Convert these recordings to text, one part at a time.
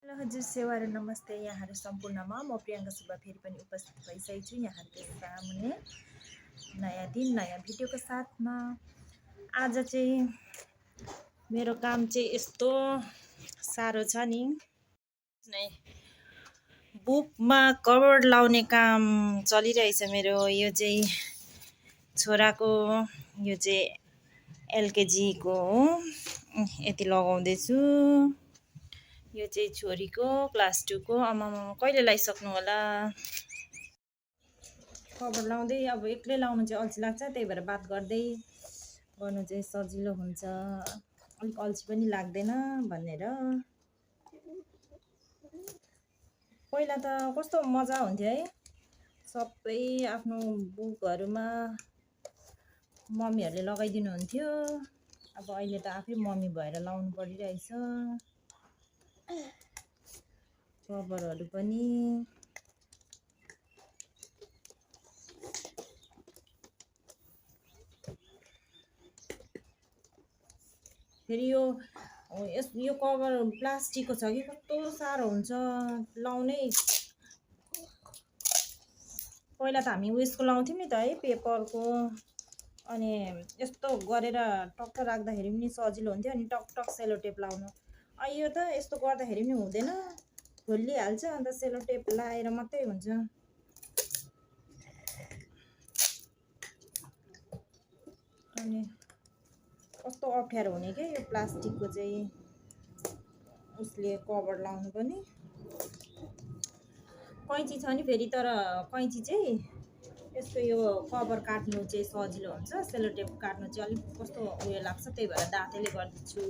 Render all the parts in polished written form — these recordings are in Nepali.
हेलो हजुर सेवाहरू नमस्ते यहाँहरू सम्पूर्णमा म प्रियङ्का सुब्बा फेरि पनि उपस्थित भइसकेको छु यहाँहरूको सामुने नयाँ दिन नयाँ भिडियोको साथमा। आज चाहिँ मेरो काम चाहिँ यस्तो साह्रो छ नि, बुकमा कभर लाउने काम चलिरहेछ मेरो। यो चाहिँ छोराको, यो चाहिँ एलकेजीको हो, यति लगाउँदैछु। यो चाहिँ छोरीको क्लास 2 को। आमामा कहिले लगाइसक्नु होला। कभर लाउँदै अब एक्लै लाउनु चाहिँ अल्छी लाग्छ, त्यही भएर बात गर्दै गर्नु चाहिँ सजिलो हुन्छ, अलिक अल्छी पनि लाग्दैन भनेर। पहिला त कस्तो मजा हुन्थ्यो है, सबै आफ्नो बुकहरूमा मम्मीहरूले लगाइदिनु हुन्थ्यो। अब अहिले त आफै मम्मी भएर लाउनु परिरहेछ कभरहरू पनि। फेरि यो कभर प्लास्टिकको छ कि कस्तो साह्रो हुन्छ लाउनै। पहिला त हामी उयसको लाउँथ्यौँ नि त है, पेपरको। अनि यस्तो गरेर टक्क राख्दाखेरि पनि सजिलो हुन्थ्यो, अनि टक टक सेलोटेप लाउनु। यो त यस्तो गर्दाखेरि पनि हुँदैन, खोलिहाल्छ, अन्त सेलोटेप लाएर मात्रै हुन्छ। अनि कस्तो अप्ठ्यारो हुने क्या यो प्लास्टिकको चाहिँ, उसले कभर लाउनु पनि। कैँची छ नि फेरि, तर कैँची चाहिँ यसको यो कभर काट्नु चाहिँ सजिलो हुन्छ, सेलोटेप काट्नु चाहिँ अलिक कस्तो उयो लाग्छ, त्यही भएर दाँतले गर्दैछु।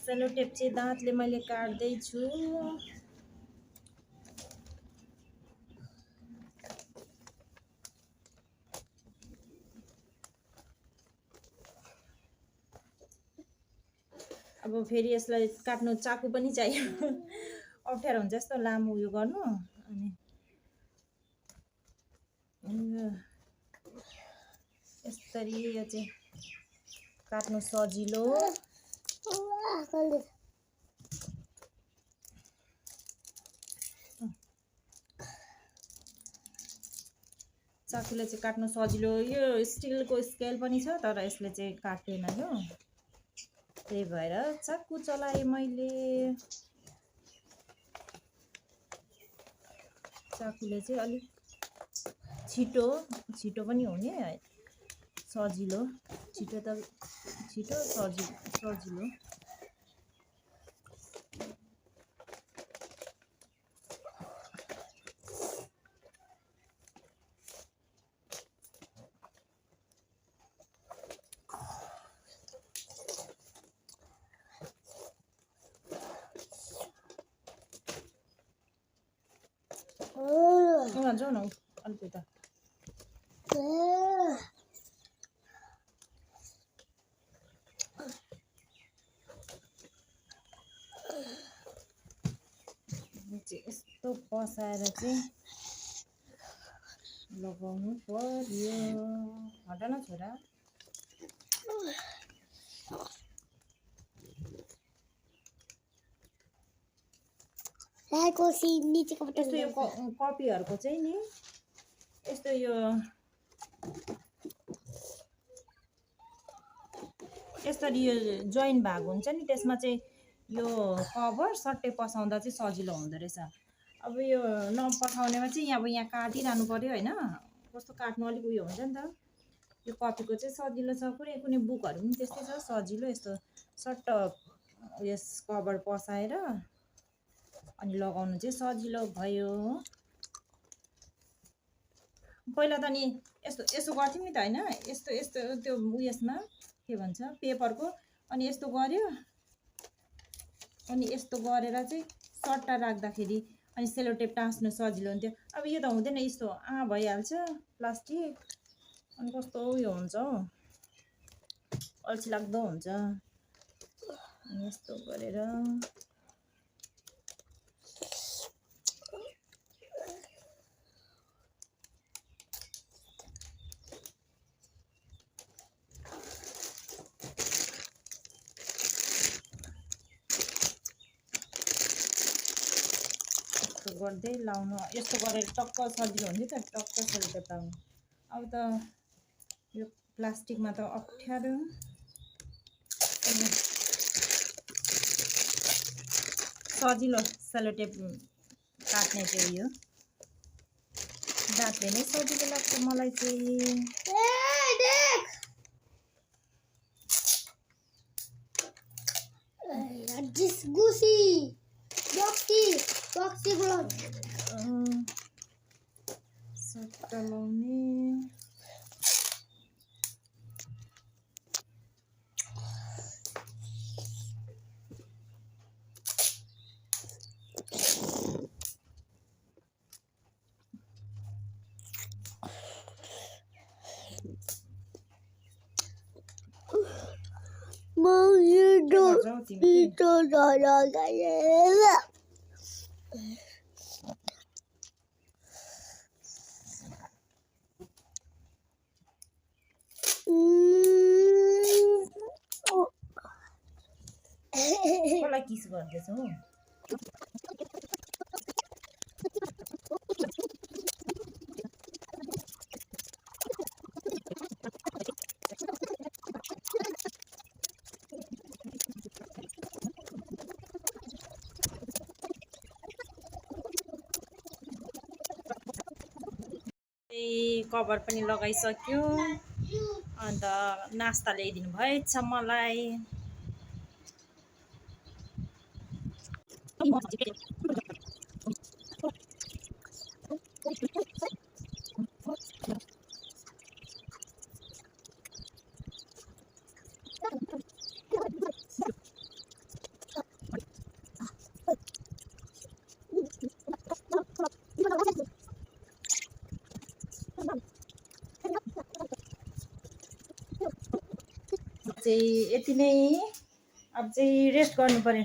सेलोटेप चाहिँ दाँतले मैले काट्दैछु। अब फेरि यसलाई काट्नु चाकु पनि चाहियो अप्ठ्यारो हुन्छ यस्तो लामो उयो गर्नु। अनि यसरी यो चाहिँ काट्नु सजिलो। चाकुले चाहिँ काट्नु सजिलो। यो स्टिलको स्केल पनि छ, तर यसले चाहिँ काट्दैन यो, त्यही भएर चाकु चलाएँ मैले। चाकुले चाहिँ अलिक छिटो पनि हुने, सजिलो। छिटो सजिलो। जाऊ न अलिक त यस्तो पसाएर चाहिँ लगाउनु पर्यो। हट न छोरा। यस्तो यो कपीहरूको चाहिँ नि, यस्तो यो यसरी यो जोइन भाग हुन्छ नि, त्यसमा चाहिँ यो कभर सट्टै पसाउँदा चाहिँ सजिलो हुँदो रहेछ। अब यो नपठाउनेमा चाहिँ यहाँ काटिरहनु पर्यो होइन, कस्तो काट्नु अलिक उयो हुन्छ नि त। यो कपीको चाहिँ सजिलो छ, कुनै बुकहरू पनि त्यस्तै छ सजिलो। यस्तो सट्ट यस कभर पसाएर अनि लगाउनु चाहिँ सजिलो भयो। पहिला त नि यसो गर्थ्यौँ नि त होइन, यस्तो त्यो उयसमा के भन्छ पेपरको, अनि यस्तो गर्यो, अनि यस्तो गरेर चाहिँ सट्टा राख्दाखेरि अनि सेलोटेप टाँस्नु सजिलो हुन्थ्यो। अब यो त हुँदैन, यस्तो भइहाल्छ प्लास्टिक, अनि कस्तो उयो हुन्छ हौ, अल्छी लाग्दो हुन्छ। यस्तो गरेर यस्तो गर्दै लाउनु यस्तो गरेर टक्क सजिलो हुन्थ्यो त टक्क सेलोटेप लाउनु अब त यो प्लास्टिकमा त अप्ठ्यारो सजिलो सेलोटेप काट्ने चाहिँ यो दाँतले नै सजिलो लाग्छ मलाई चाहिँ सट्टा लाउने कसलाई किस गर्दैछौ कभर पनि लगाइसक्यो अन्त नास्ता ल्याइदिनु भएछ मलाई यति नै अब चाहिँ रेस्ट गर्नु पर्यो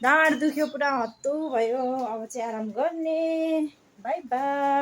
ढाड दुख्यो पुरा हत्तु भयो अब चाहिँ आराम गर्ने बाई बाई